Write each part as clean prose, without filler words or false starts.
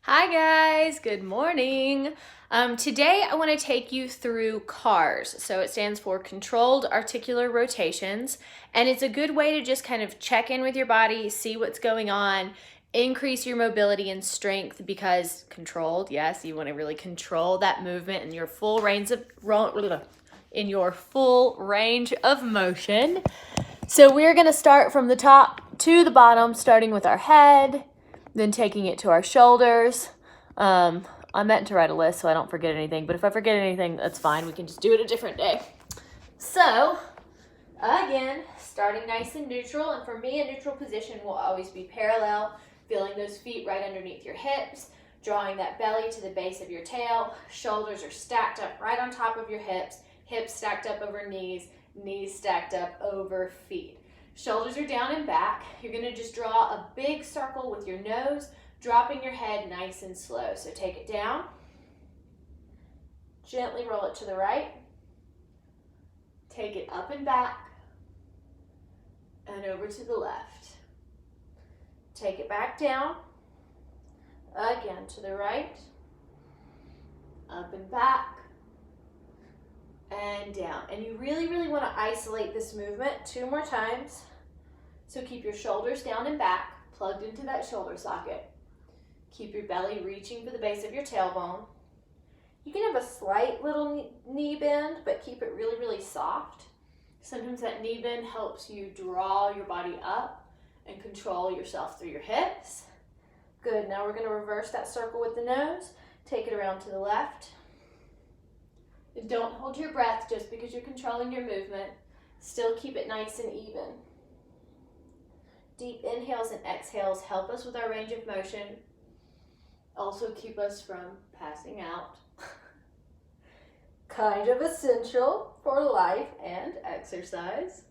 Hi guys, good morning. Today I want to take you through CARS. So it stands for Controlled Articular Rotations, and it's a good way to just kind of check in with your body, see what's going on, increase your mobility and strength because controlled, yes, you want to really control that movement in your full range of motion. So we're going to start from the top to the bottom, starting with our head, then taking it to our shoulders. I meant to write a list so I don't forget anything, but if I forget anything, that's fine. We can just do it a different day. So, again, starting nice and neutral, and for me, a neutral position will always be parallel, feeling those feet right underneath your hips, drawing that belly to the base of your tail, shoulders are stacked up right on top of your hips, hips stacked up over knees, knees stacked up over feet. Shoulders are down and back. You're going to just draw a big circle with your nose, dropping your head nice and slow. So take it down, gently roll it to the right, take it up and back, and over to the left. Take it back down, again to the right, up and back, and down. And you really want to isolate this movement 2 more times. So keep your shoulders down and back, plugged into that shoulder socket. Keep your belly reaching for the base of your tailbone. You can have a slight little knee bend, but keep it really soft. Sometimes that knee bend helps you draw your body up and control yourself through your hips. Good, now we're going to reverse that circle with the nose. Take it around to the left. And don't hold your breath just because you're controlling your movement. Still keep it nice and even. Deep inhales and exhales help us with our range of motion. Also keep us from passing out. Kind of essential for life and exercise.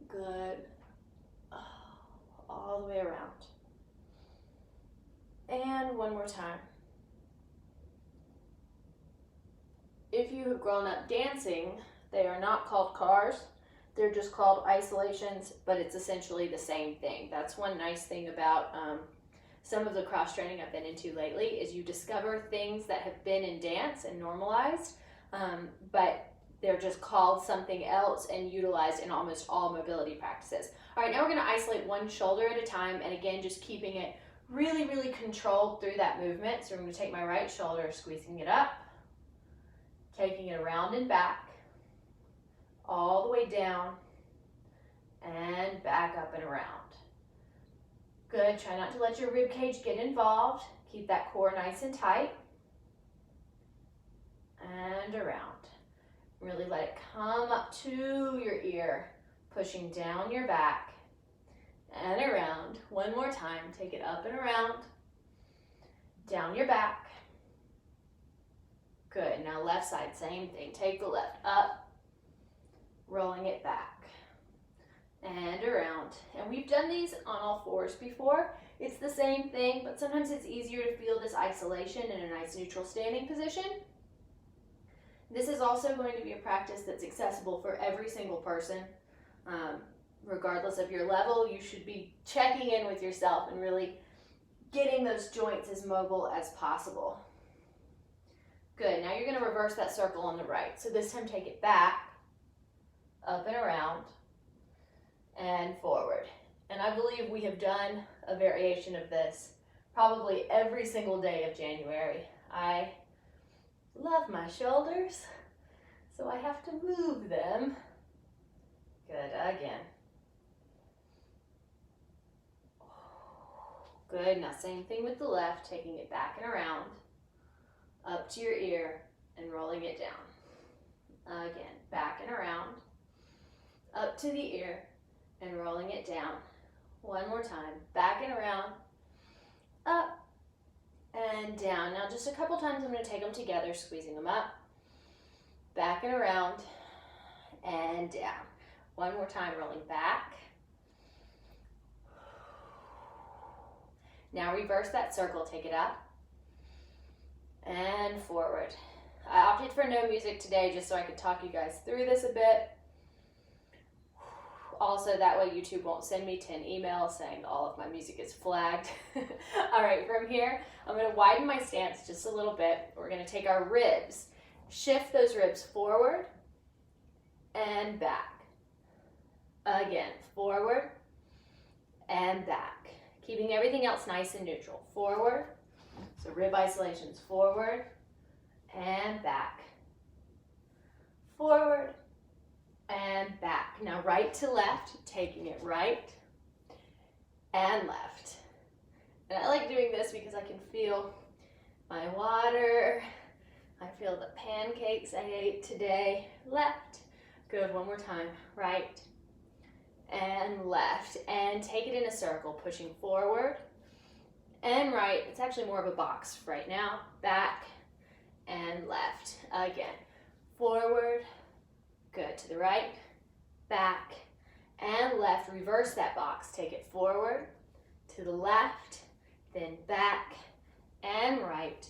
Good. All the way around. And one more time. If you have grown up dancing, they are not called CARS. They're just called isolations, but it's essentially the same thing. That's one nice thing about some of the cross training I've been into lately is you discover things that have been in dance and normalized, but they're just called something else and utilized in almost all mobility practices. All right, now we're going to isolate one shoulder at a time, and again, just keeping it really controlled through that movement. So I'm going to take my right shoulder, squeezing it up, taking it around and back, all the way down, and back up and around. Good, try not to let your rib cage get involved. Keep that core nice and tight. And around. Really let it come up to your ear, pushing down your back and around. One more time, take it up and around, down your back. Good, now left side, same thing. Take the left up, rolling it back and around. And we've done these on all fours before. It's the same thing, but sometimes it's easier to feel this isolation in a nice neutral standing position. This is also going to be a practice that's accessible for every single person. Regardless of your level, you should be checking in with yourself and really getting those joints as mobile as possible. Good, now you're going to reverse that circle on the right. So this time take it back, up and around, and forward. And I believe we have done a variation of this probably every single day of January. I love my shoulders, so I have to move them. Good, again. Good, now same thing with the left, taking it back and around, up to your ear, and rolling it down. Again, back and around, up to the ear, and rolling it down. One more time, back and around, up and down. Now just a couple times I'm going to take them together, squeezing them up, back and around, and down. One more time, rolling back. Now reverse that circle, take it up and forward. I opted for no music today just so I could talk you guys through this a bit. Also, that way YouTube won't send me 10 emails saying all of my music is flagged. All right, from here, I'm gonna widen my stance just a little bit. We're gonna take our ribs, shift those ribs forward and back. Again, forward and back. Keeping everything else nice and neutral. Forward, so rib isolations, forward and back. Forward and back. Now right to left, taking it right and left. And I like doing this because I can feel my water. I feel the pancakes I ate today. Left. Good, one more time. Right and left. And take it in a circle, pushing forward and right. It's actually more of a box right now. Back and left. Again, forward. Good, to the right, back, and left. Reverse that box. Take it forward, to the left, then back, and right.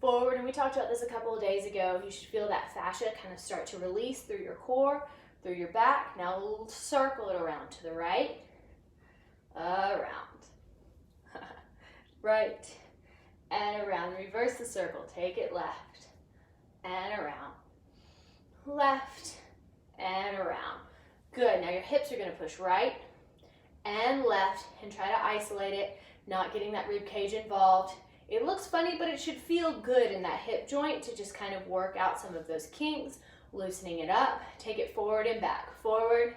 Forward, and we talked about this a couple of days ago. You should feel that fascia kind of start to release through your core, through your back. Now we'll circle it around to the right, around, right, and around. Reverse the circle. Take it left, and around. Left and around. Good, now your hips are gonna push right and left and try to isolate it, not getting that rib cage involved. It looks funny, but it should feel good in that hip joint to just kind of work out some of those kinks, loosening it up. Take it forward and back, forward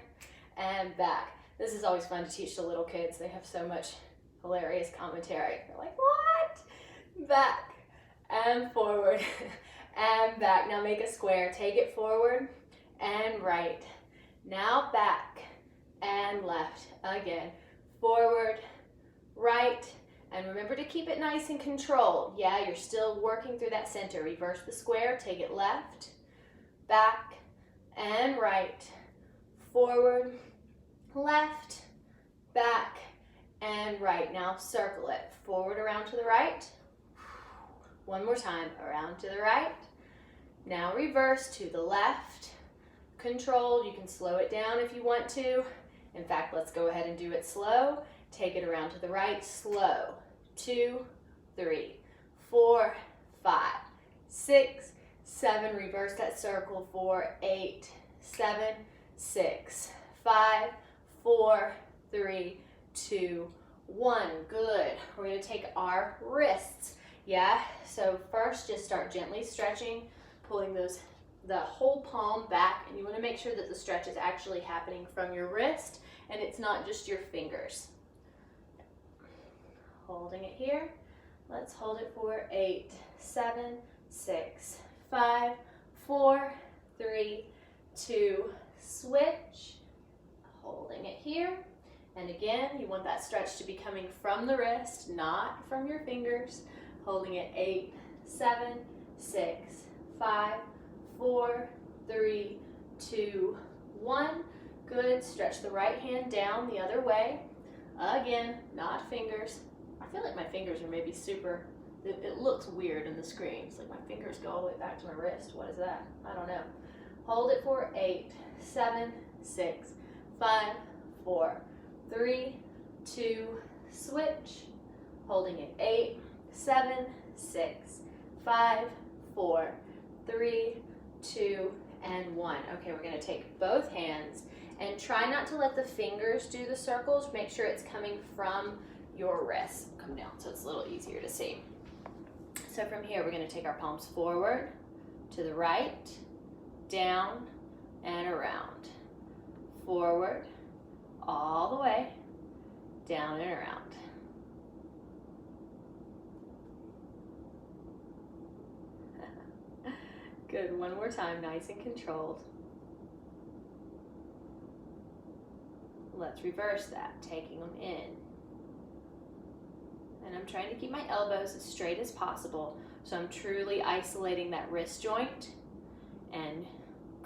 and back. This is always fun to teach to little kids. They have so much hilarious commentary. They're like, what? Back and forward. And back. Now make a square. Take it forward and right. Now back and left. Again, forward, right, and remember to keep it nice and controlled. Yeah, you're still working through that center. Reverse the square. Take it left, back, and right. Forward, left, back, and right. Now circle it. Forward, around to the right. One more time. Around to the right. Now reverse to the left, controlled. You can slow it down if you want to. In fact, let's go ahead and do it slow. Take it around to the right, slow. 2, 3, 4, 5, 6, 7. Reverse that circle. 4, 8, 7, 6, 5, 4, 3, 2, 1. Good. We're going to take our wrists. Yeah, so first just start gently stretching, pulling the whole palm back, and you want to make sure that the stretch is actually happening from your wrist and it's not just your fingers. Holding it here. Let's hold it for 8, 7, 6, 5, 4, 3, 2, switch. Holding it here. And again, you want that stretch to be coming from the wrist, not from your fingers. Holding it 8, 7, 6, 5, 4, 3, 2, 1. Good. Stretch the right hand down the other way. Again, not fingers. I feel like my fingers are maybe it looks weird in the screen. It's like my fingers go all the way back to my wrist. What is that? I don't know. Hold it for 8, 7, 6, 5, 4, 3, 2, switch. Holding it 8, 7, 6, 5, 4, 3, 2, and 1. Okay, we're going to take both hands and try not to let the fingers do the circles. Make sure it's coming from your wrist. Come down so it's a little easier to see. So from here, we're going to take our palms forward, to the right, down, and around. Forward, all the way, down and around. Good, one more time, nice and controlled. Let's reverse that, taking them in. And I'm trying to keep my elbows as straight as possible, so I'm truly isolating that wrist joint and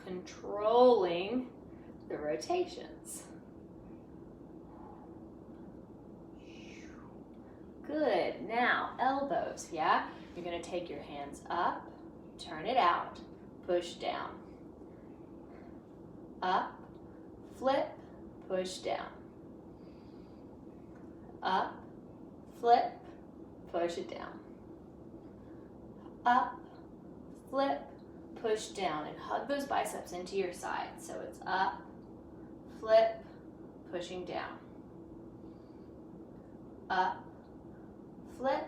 controlling the rotations. Good, now elbows, yeah? You're gonna take your hands up, turn it out, push down. Up, flip, push down. Up, flip, push it down. Up, flip, push down, and hug those biceps into your sides. So it's up, flip, pushing down. Up, flip,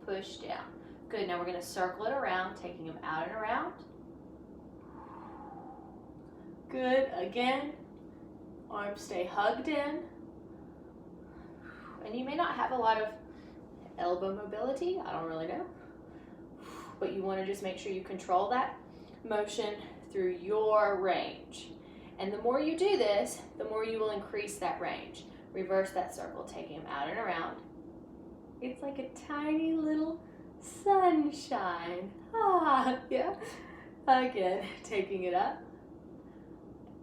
push down. Good, now we're gonna circle it around, taking them out and around. Good, again, arms stay hugged in. And you may not have a lot of elbow mobility, I don't really know. But you wanna just make sure you control that motion through your range. And the more you do this, the more you will increase that range. Reverse that circle, taking them out and around. It's like a tiny little sunshine. Ah, yeah. Again, taking it up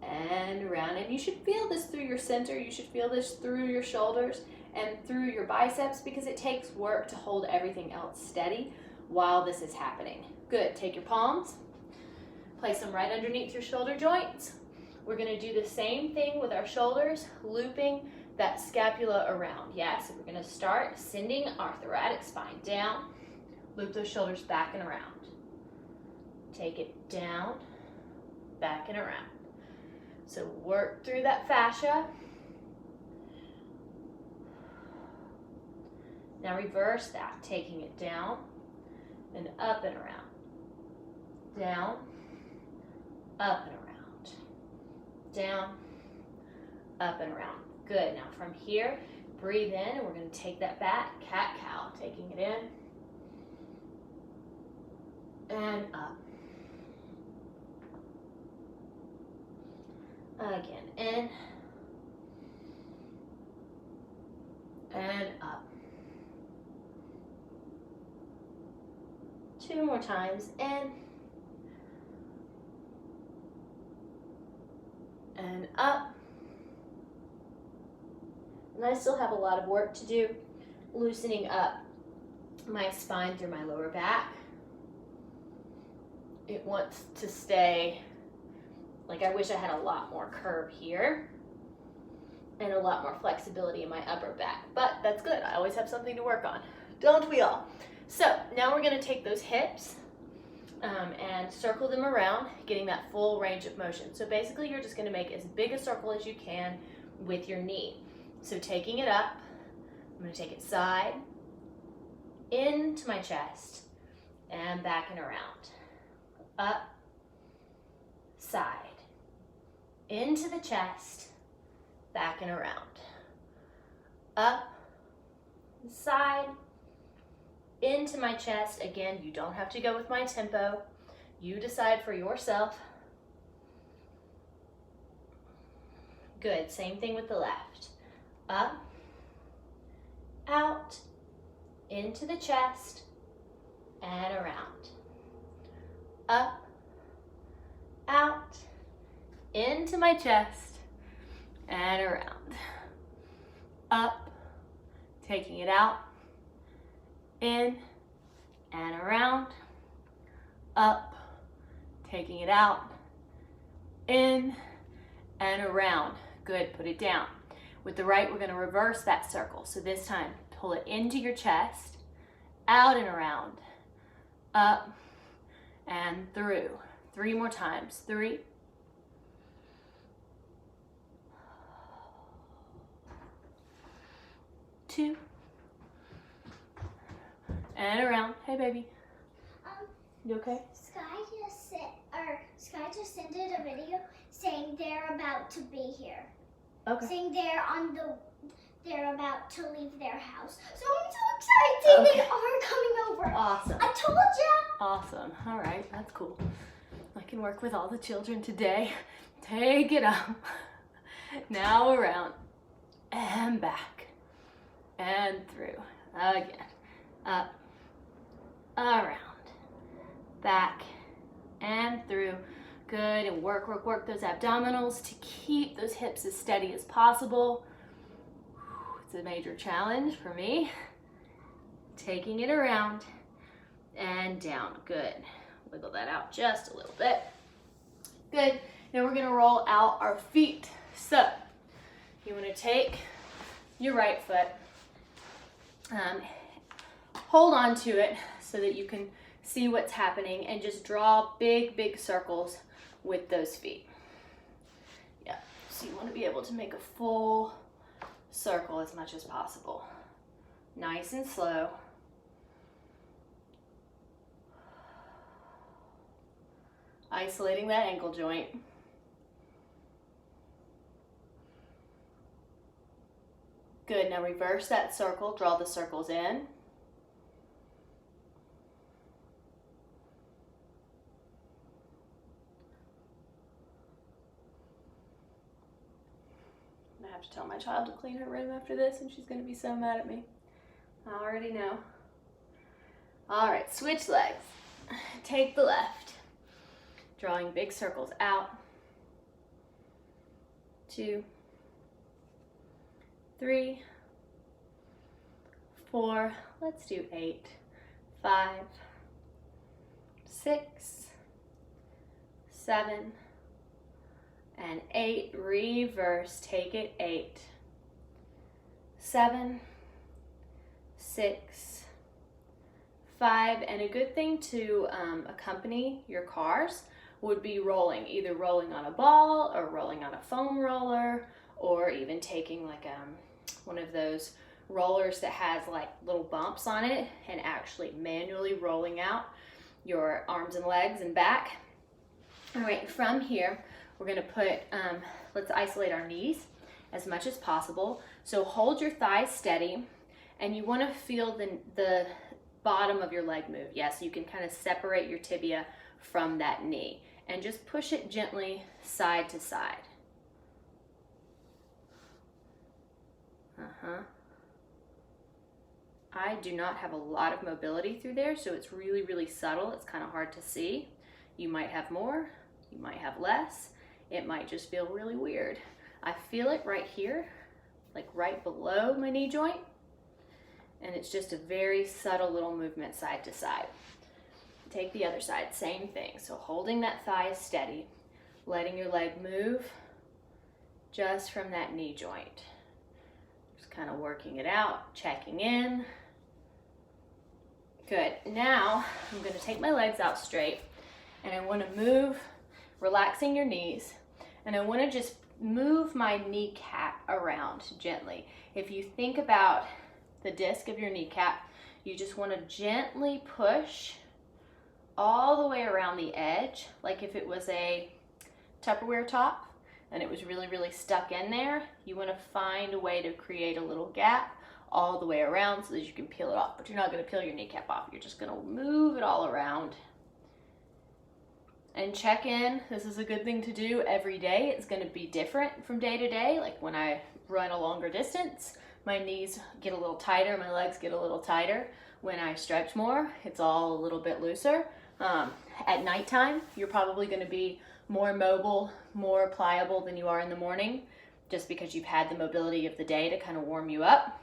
and around. And you should feel this through your center. You should feel this through your shoulders and through your biceps, because it takes work to hold everything else steady while this is happening. Good, take your palms, place them right underneath your shoulder joints. We're gonna do the same thing with our shoulders, looping that scapula around. Yeah, so we're gonna start sending our thoracic spine down, loop those shoulders back and around. Take it down, back and around. So work through that fascia. Now reverse that, taking it down and up and around. Down, up and around. Down, up and around. Good, now from here, breathe in, and we're gonna take that back, cat-cow, taking it in and up. Again, in and up. 2 more times, in and up. And I still have a lot of work to do loosening up my spine through my lower back. It wants to stay, like I wish I had a lot more curve here and a lot more flexibility in my upper back, but that's good. I always have something to work on, don't we all? So now we're gonna take those hips and circle them around, getting that full range of motion. So basically you're just gonna make as big a circle as you can with your knee. So taking it up, I'm gonna take it side, into my chest, and back and around. Up, side, into the chest, back and around. Up, side, into my chest. Again, you don't have to go with my tempo. You decide for yourself. Good, same thing with the left. Up, out, into the chest, and around. Up, out, into my chest, and around. Up, taking it out, in and around. Up, taking it out, in and around. Good, put it down. With the right, we're gonna reverse that circle. So this time, pull it into your chest, out and around, up and through. 3 more times. 3, 2, and around. Hey, baby. You okay? Sky just sent a video saying they're about to be here. Okay. Saying they're about to leave their house. So I'm so excited. Okay. They are coming over. Awesome. I told ya. Awesome. All right, that's cool. I can work with all the children today. Take it up. Now around and back and through. Again. Up, around, back and through. Good, and work those abdominals to keep those hips as steady as possible. It's a major challenge for me. Taking it around and down. Good. Wiggle that out just a little bit. Good. Now we're gonna roll out our feet. So You want to take your right foot, hold on to it so that you can see what's happening, and just draw big, big circles with those feet. Yeah, so you want to be able to make a full circle as much as possible. Nice and slow. Isolating that ankle joint. Good, now reverse that circle, draw the circles in. I have to tell my child to clean her room after this, and she's going to be so mad at me. I already know. All right, switch legs. Take the left. Drawing big circles out. 2, 3, 4, let's do 8, 5, 6, 7, and 8. Reverse, take it. 8, 7, 6, 5, and a good thing to accompany your cars would be rolling, either rolling on a ball or rolling on a foam roller, or even taking like one of those rollers that has like little bumps on it and actually manually rolling out your arms and legs and back. All right, from here, we're gonna put, let's isolate our knees as much as possible. So hold your thighs steady, and you wanna feel the bottom of your leg move. Yes, you can kind of separate your tibia from that knee, and just push it gently side to side. I do not have a lot of mobility through there, so it's really, really subtle. It's kind of hard to see. You might have more, you might have less. It might just feel really weird. I feel it right here, like right below my knee joint, and it's just a very subtle little movement side to side. Take the other side, same thing. So holding that thigh steady, letting your leg move just from that knee joint. Just kind of working it out, checking in. Good. Now I'm going to take my legs out straight, and I want to move, relaxing your knees, and I want to just move my kneecap around gently. If you think about the disc of your kneecap, you just want to gently push all the way around the edge, like if it was a Tupperware top and it was really, really stuck in there. You want to find a way to create a little gap all the way around so that you can peel it off, but you're not going to peel your kneecap off. You're just going to move it all around. And check in. This is a good thing to do every day. It's going to be different from day to day. Like when I run a longer distance, my knees get a little tighter, my legs get a little tighter. When I stretch more, it's all a little bit looser. At nighttime, you're probably going to be more mobile, more pliable than you are in the morning, just because you've had the mobility of the day to kind of warm you up.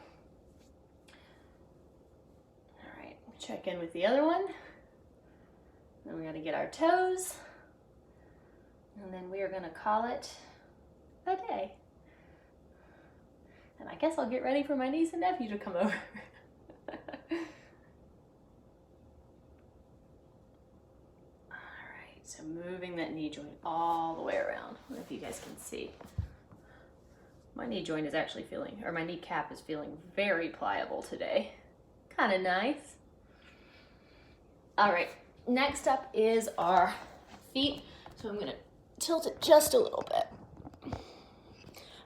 All right, check in with the other one. Then we got to get our toes, and then we are going to call it a day. And I guess I'll get ready for my niece and nephew to come over. So moving that knee joint all the way around. I don't know if you guys can see. My knee joint is actually feeling, or my kneecap is feeling very pliable today. Kind of nice. All right, next up is our feet. So I'm gonna tilt it just a little bit.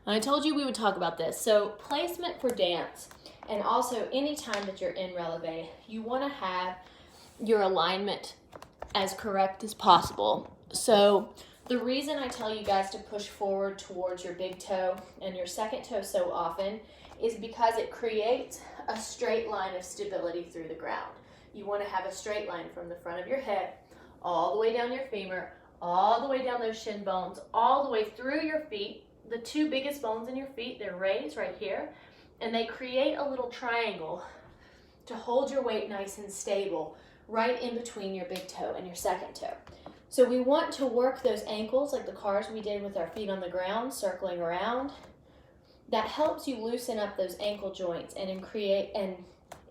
And I told you we would talk about this. So placement for dance, and also anytime that you're in releve, you wanna have your alignment as correct as possible. So the reason I tell you guys to push forward towards your big toe and your second toe so often is because it creates a straight line of stability through the ground. You want to have a straight line from the front of your hip all the way down your femur, all the way down those shin bones, all the way through your feet. The two biggest bones in your feet, they're raised right here, and they create a little triangle to hold your weight nice and stable right in between your big toe and your second toe. So we want to work those ankles like the cars we did with our feet on the ground, circling around. that helps you loosen up those ankle joints and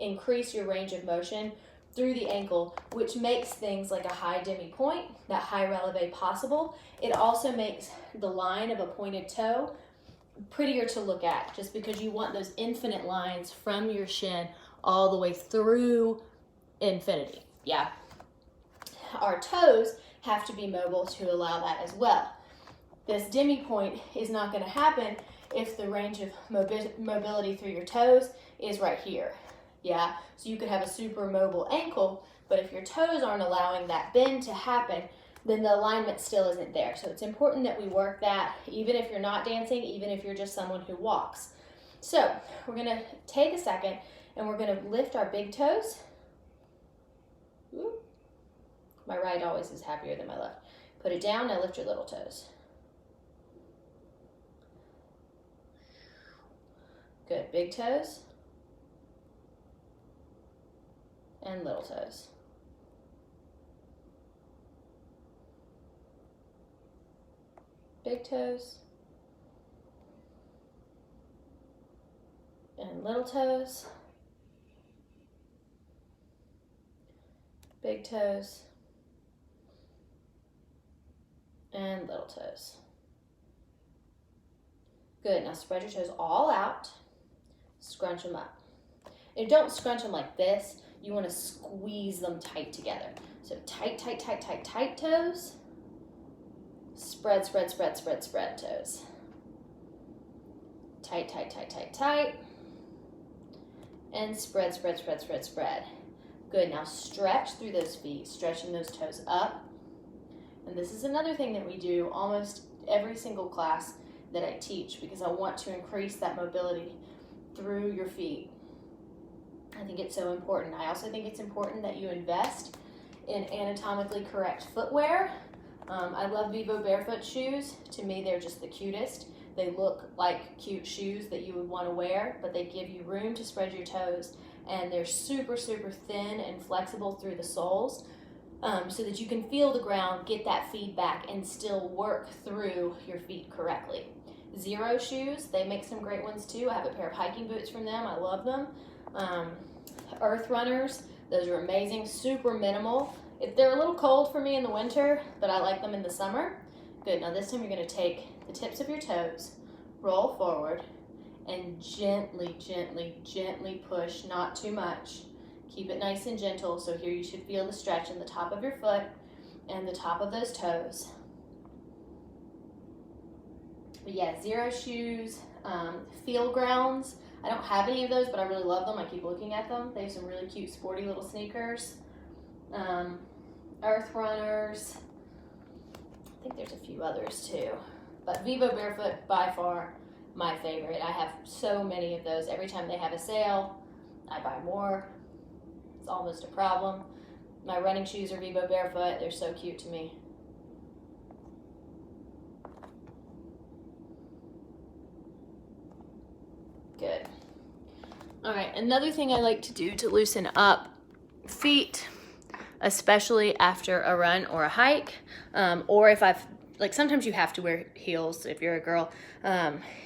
increase your range of motion through the ankle, which makes things like a high demi-pointe, that high releve possible. It also makes the line of a pointed toe prettier to look at, just because you want those infinite lines from your shin all the way through infinity. Yeah. Our toes have to be mobile to allow that as well. This demi-pointe is not going to happen if the range of mobility through your toes is right here. Yeah, so you could have a super mobile ankle, but if your toes aren't allowing that bend to happen, then the alignment still isn't there. So it's important that we work that, even if you're not dancing, even if you're just someone who walks. So we're gonna take a second and we're gonna lift our big toes. Ooh. My right always is happier than my left. Put it down, now lift your little toes. Good, big toes. And little toes. Big toes. And little toes. Big toes. And little toes. Good, now spread your toes all out. Scrunch them up. And don't scrunch them like this. You want to squeeze them tight together. So tight, tight, tight, tight, tight toes. Spread, spread, spread, spread, spread toes. Tight, tight, tight, tight, tight. And spread, spread, spread, spread, spread. Good, now stretch through those feet, stretching those toes up. And this is another thing that we do almost every single class that I teach, because I want to increase that mobility through your feet. I think it's so important. I also think it's important that you invest in anatomically correct footwear. I love Vivo barefoot shoes. To me, they're just the cutest. They look like cute shoes that you would want to wear, but they give you room to spread your toes, and they're super, super thin and flexible through the soles, so that you can feel the ground, get that feedback, and still work through your feet correctly. Zero shoes, they make some great ones too. I have a pair of hiking boots from them. I love them. Earth Runners, those are amazing, super minimal. They're a little cold for me in the winter, but I like them in the summer. Good, now this time you're going to take the tips of your toes, roll forward, and gently, gently, gently push, not too much. Keep it nice and gentle, so here you should feel the stretch in the top of your foot and the top of those toes. But yeah, zero shoes, field grounds. I don't have any of those, but I really love them. I keep looking at them. They have some really cute, sporty little sneakers. Earth Runners. I think there's a few others too. But Vivo Barefoot, by far, my favorite. I have so many of those. Every time they have a sale, I buy more. It's almost a problem. My running shoes are Vivo Barefoot. They're so cute to me. Good. All right, another thing I like to do to loosen up feet, especially after a run or a hike, or if sometimes you have to wear heels if you're a girl.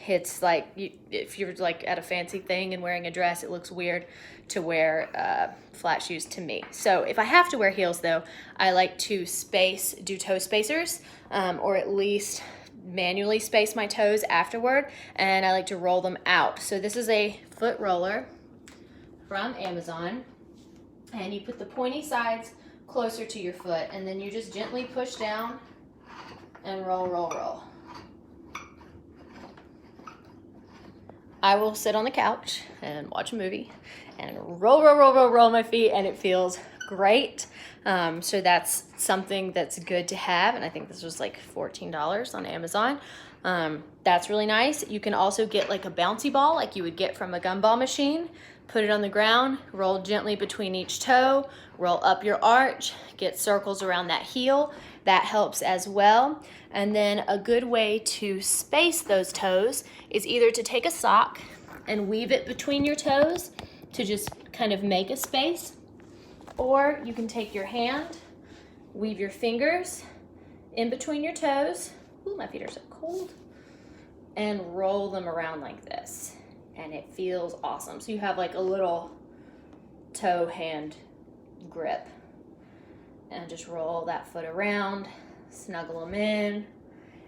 It's like, if you're like at a fancy thing and wearing a dress, it looks weird to wear flat shoes to me. So if I have to wear heels though, I like to do toe spacers, or at least manually space my toes afterward, and I like to roll them out. So this is a foot roller from Amazon, and you put the pointy sides closer to your foot, and then you just gently push down and roll, roll, roll. I will sit on the couch and watch a movie and roll, roll, roll, roll, roll my feet, and it feels great. So that's something that's good to have, and I think this was like $14 on Amazon. That's really nice. You can also get like a bouncy ball like you would get from a gumball machine, put it on the ground, roll gently between each toe, roll up your arch, get circles around that heel. That helps as well. And then a good way to space those toes is either to take a sock and weave it between your toes to just kind of make a space, or you can take your hand, weave your fingers in between your toes. Ooh, my feet are so cold. and roll them around like this. And it feels awesome. So you have like a little toe hand grip. And just roll that foot around, snuggle them in,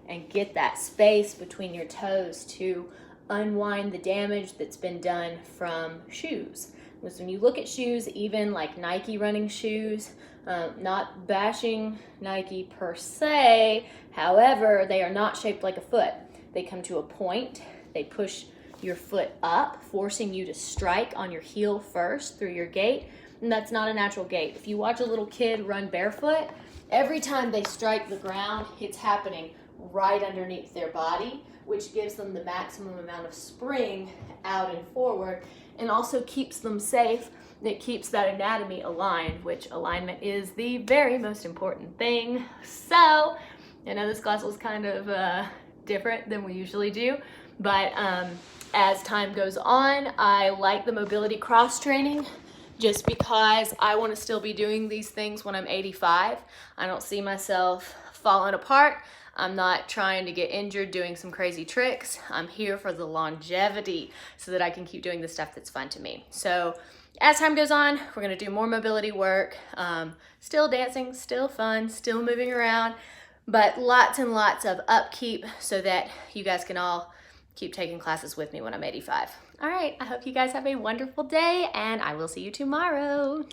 and get that space between your toes to unwind the damage that's been done from shoes. Because when you look at shoes, even like Nike running shoes, not bashing Nike per se, however, they are not shaped like a foot. They come to a point, they push your foot up, forcing you to strike on your heel first through your gait, and that's not a natural gait. If you watch a little kid run barefoot, every time they strike the ground, it's happening right underneath their body, which gives them the maximum amount of spring out and forward, and also keeps them safe. It keeps that anatomy aligned, which alignment is the very most important thing. So, I know this class was kind of different than we usually do, but as time goes on, I like the mobility cross training just because I want to still be doing these things when I'm 85. I don't see myself falling apart. I'm not trying to get injured doing some crazy tricks. I'm here for the longevity so that I can keep doing the stuff that's fun to me. So as time goes on, we're gonna do more mobility work, still dancing, still fun, still moving around, but lots and lots of upkeep so that you guys can all keep taking classes with me when I'm 85. All right, I hope you guys have a wonderful day, and I will see you tomorrow.